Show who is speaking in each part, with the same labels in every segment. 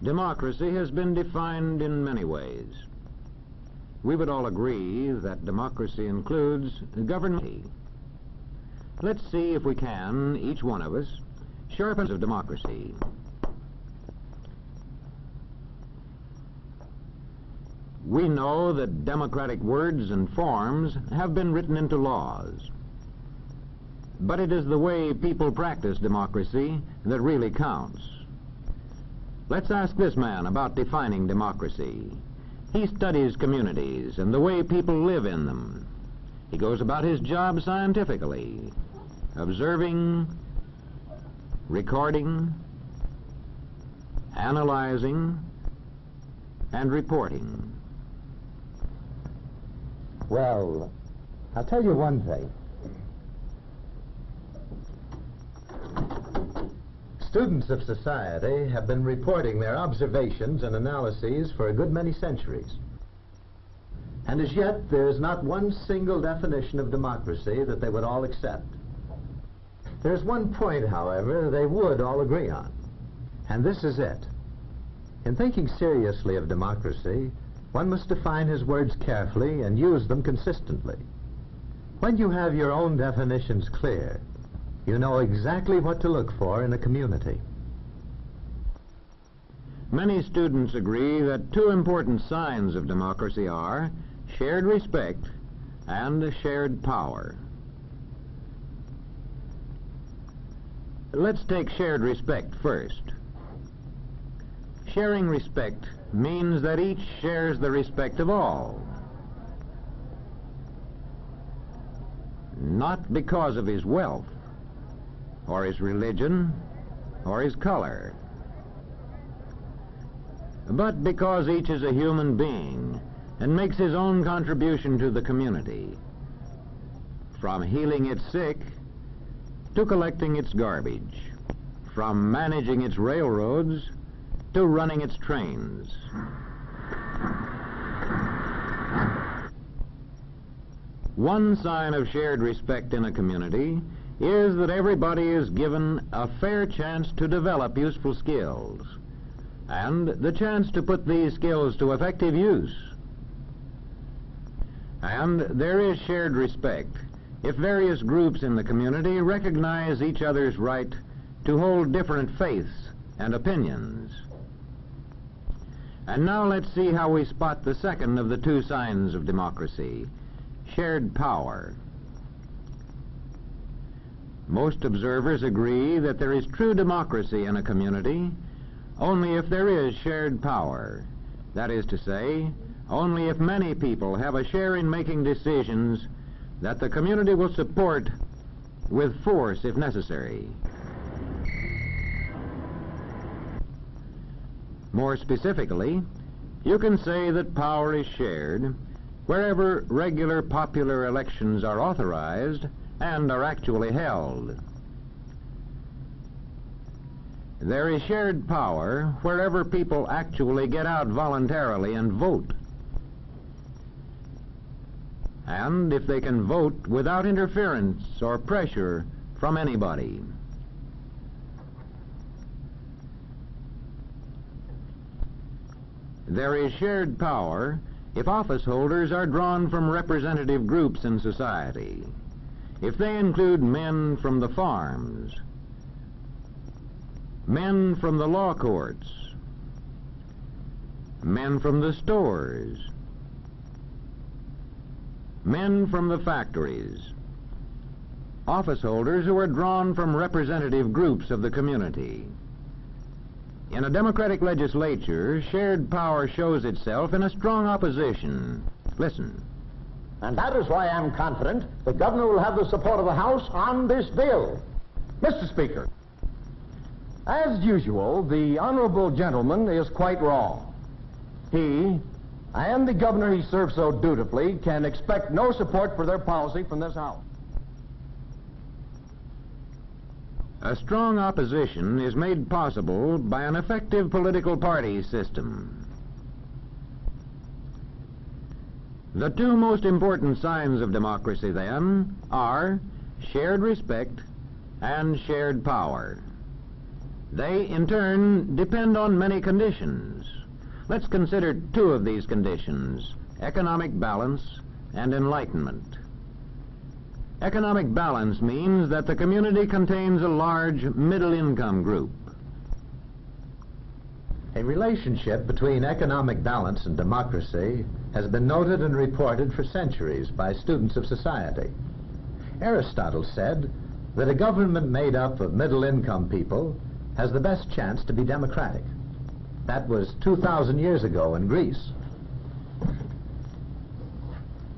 Speaker 1: Democracy has been defined in many ways. We would all agree that democracy includes government. Let's see if we can, each one of us, sharpen of democracy. We know that democratic words and forms have been written into laws. But it is the way people practice democracy that really counts. Let's ask this man about defining democracy. He studies communities and the way people live in them. He goes about his job scientifically, observing, recording, analyzing, and reporting.
Speaker 2: Well, I'll tell you one thing. Students of society have been reporting their observations and analyses for a good many centuries. And as yet, there is not one single definition of democracy that they would all accept. There's one point, however, they would all agree on, and this is it. In thinking seriously of democracy, one must define his words carefully and use them consistently. When you have your own definitions clear, you know exactly what to look for in a community.
Speaker 1: Many students agree that two important signs of democracy are shared respect and shared power. Let's take shared respect first. Sharing respect means that each shares the respect of all. Not because of his wealth, or his religion, or his color, but because each is a human being and makes his own contribution to the community, from healing its sick to collecting its garbage, from managing its railroads to running its trains. One sign of shared respect in a community is that everybody is given a fair chance to develop useful skills and the chance to put these skills to effective use. And there is shared respect if various groups in the community recognize each other's right to hold different faiths and opinions. And now let's see how we spot the second of the two signs of democracy, shared power. Most observers agree that there is true democracy in a community only if there is shared power. That is to say, only if many people have a share in making decisions that the community will support with force if necessary. More specifically, you can say that power is shared wherever regular popular elections are authorized and are actually held. There is shared power wherever people actually get out voluntarily and vote. And if they can vote without interference or pressure from anybody. There is shared power if office holders are drawn from representative groups in society. If they include men from the farms, men from the law courts, men from the stores, men from the factories, office holders who are drawn from representative groups of the community. In a democratic legislature, shared power shows itself in a strong opposition. Listen.
Speaker 3: And that is why I'm confident the governor will have the support of the House on this bill. Mr. Speaker, as usual, the honorable gentleman is quite wrong. He and the governor he serves so dutifully can expect no support for their policy from this House.
Speaker 1: A strong opposition is made possible by an effective political party system. The two most important signs of democracy, then, are shared respect and shared power. They, in turn, depend on many conditions. Let's consider two of these conditions: economic balance and enlightenment. Economic balance means that the community contains a large middle-income group.
Speaker 2: A relationship between economic balance and democracy has been noted and reported for centuries by students of society. Aristotle said that a government made up of middle-income people has the best chance to be democratic. That was 2,000 years ago in Greece.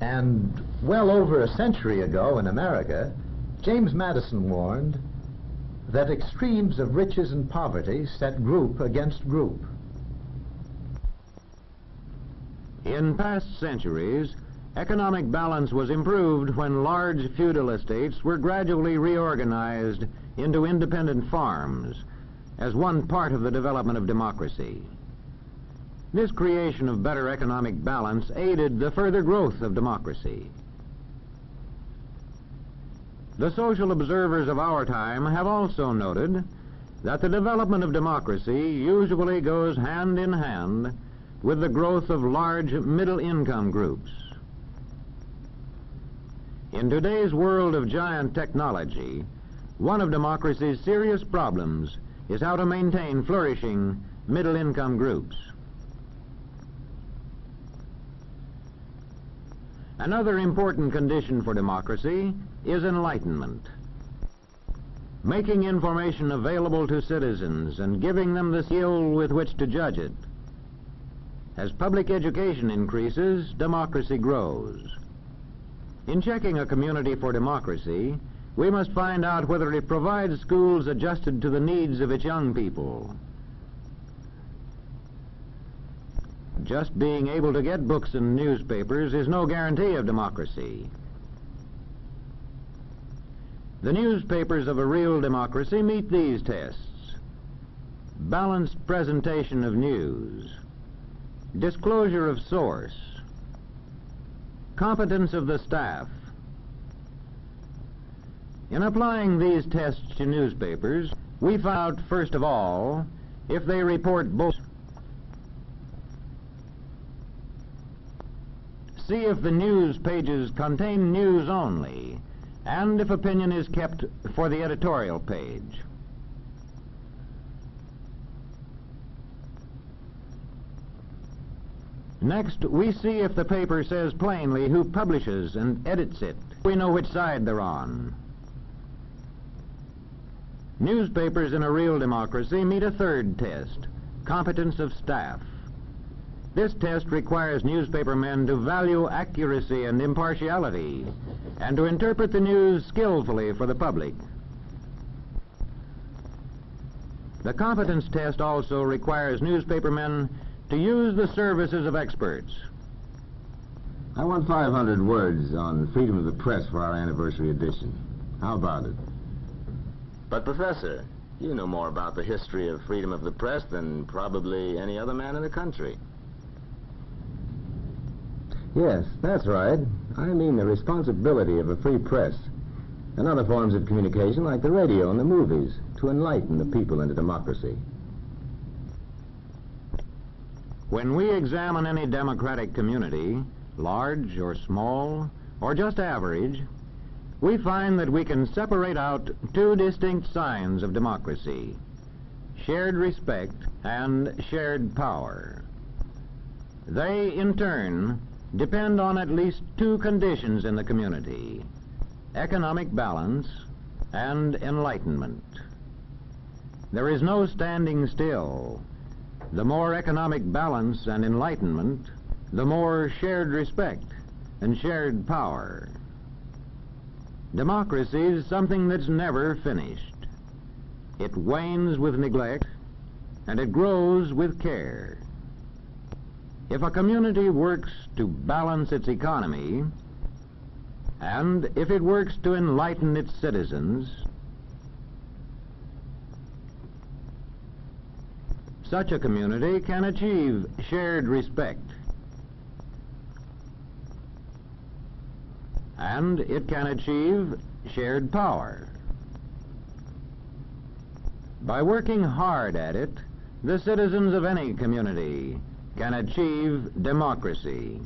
Speaker 2: And well over a century ago in America, James Madison warned that extremes of riches and poverty set group against group.
Speaker 1: In past centuries, economic balance was improved when large feudal estates were gradually reorganized into independent farms as one part of the development of democracy. This creation of better economic balance aided the further growth of democracy. The social observers of our time have also noted that the development of democracy usually goes hand in hand with the growth of large middle-income groups. In today's world of giant technology, one of democracy's serious problems is how to maintain flourishing middle-income groups. Another important condition for democracy is enlightenment. Making information available to citizens and giving them the skill with which to judge it. As public education increases, democracy grows. In checking a community for democracy, we must find out whether it provides schools adjusted to the needs of its young people. Just being able to get books and newspapers is no guarantee of democracy. The newspapers of a real democracy meet these tests: balanced presentation of news, disclosure of source, competence of the staff. In applying these tests to newspapers, we found out, first of all, if they report both. See if the news pages contain news only, and if opinion is kept for the editorial page. Next, we see if the paper says plainly who publishes and edits it. We know which side they're on. Newspapers in a real democracy meet a third test: competence of staff. This test requires newspapermen to value accuracy and impartiality and to interpret the news skillfully for the public. The competence test also requires newspapermen to use the services of experts.
Speaker 4: I want 500 words on freedom of the press for our anniversary edition. How about it?
Speaker 5: But, Professor, you know more about the history of freedom of the press than probably any other man in the country.
Speaker 4: Yes, that's right. I mean the responsibility of a free press and other forms of communication like the radio and the movies to enlighten the people into democracy.
Speaker 1: When we examine any democratic community, large or small, or just average, we find that we can separate out two distinct signs of democracy: shared respect and shared power. They, in turn, depend on at least two conditions in the community: economic balance and enlightenment. There is no standing still. The more economic balance and enlightenment, the more shared respect and shared power. Democracy is something that's never finished. It wanes with neglect, and it grows with care. If a community works to balance its economy, and if it works to enlighten its citizens, such a community can achieve shared respect, and it can achieve shared power. By working hard at it, the citizens of any community can achieve democracy.